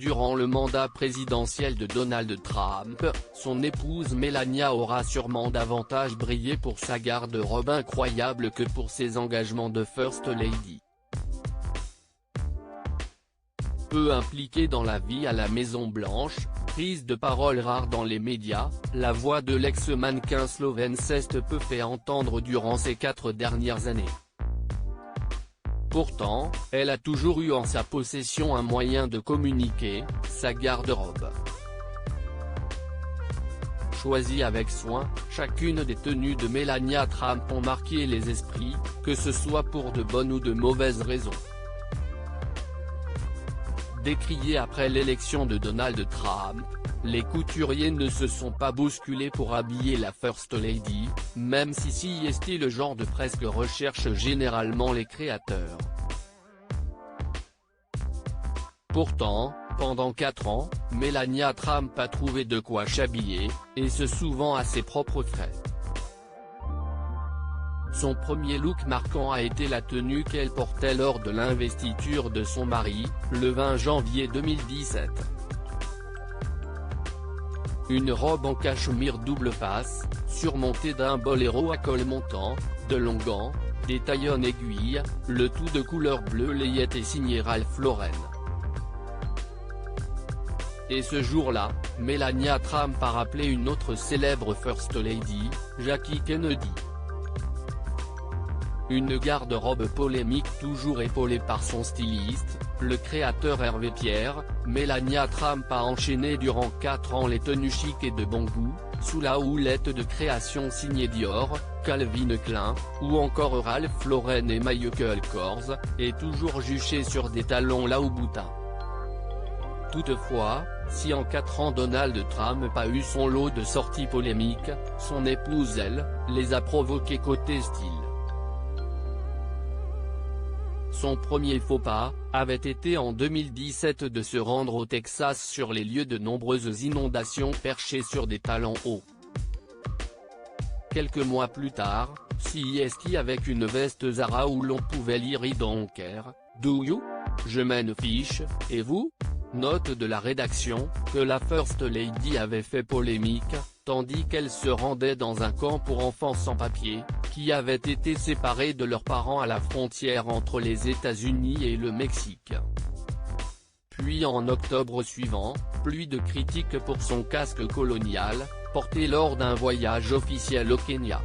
Durant le mandat présidentiel de Donald Trump, son épouse Melania aura sûrement davantage brillé pour sa garde-robe incroyable que pour ses engagements de First Lady. Peu impliquée dans la vie à la Maison-Blanche, prise de parole rare dans les médias, la voix de l'ex-mannequin slovène s'est peu fait entendre durant ces 4 dernières années. Pourtant, elle a toujours eu en sa possession un moyen de communiquer, sa garde-robe. Choisie avec soin, chacune des tenues de Melania Trump ont marqué les esprits, que ce soit pour de bonnes ou de mauvaises raisons. Décriée après l'élection de Donald Trump, les couturiers ne se sont pas bousculés pour habiller la First Lady, même si c'est le genre de presse que recherchent généralement les créateurs. Pourtant, pendant 4 ans, Melania Trump a trouvé de quoi s'habiller, et ce souvent à ses propres frais. Son premier look marquant a été la tenue qu'elle portait lors de l'investiture de son mari, le 20 janvier 2017. Une robe en cachemire double face, surmontée d'un boléro à col montant, de longs gants, des tailles en aiguille, le tout de couleur bleu layette et signé Ralph Lauren. Et ce jour-là, Melania Trump a rappelé une autre célèbre First Lady, Jackie Kennedy. Une garde-robe polémique toujours épaulée par son styliste, le créateur Hervé Pierre, Melania Trump a enchaîné durant 4 ans les tenues chic et de bon goût, sous la houlette de créations signées Dior, Calvin Klein, ou encore Ralph Lauren et Michael Kors, et toujours juchée sur des talons Louboutin. Toutefois, si en 4 ans Donald Trump a eu son lot de sorties polémiques, son épouse elle, les a provoquées côté style. Son premier faux pas, avait été en 2017 de se rendre au Texas sur les lieux de nombreuses inondations perchées sur des talons hauts. Quelques mois plus tard, c'est avec une veste Zara où l'on pouvait lire I don't care, do you? Je m'en fiche, et vous? Note de la rédaction, que la First Lady avait fait polémique, tandis qu'elle se rendait dans un camp pour enfants sans papier, qui avait été séparé de leurs parents à la frontière entre les États-Unis et le Mexique. Puis en octobre suivant, pluie de critiques pour son casque colonial, porté lors d'un voyage officiel au Kenya.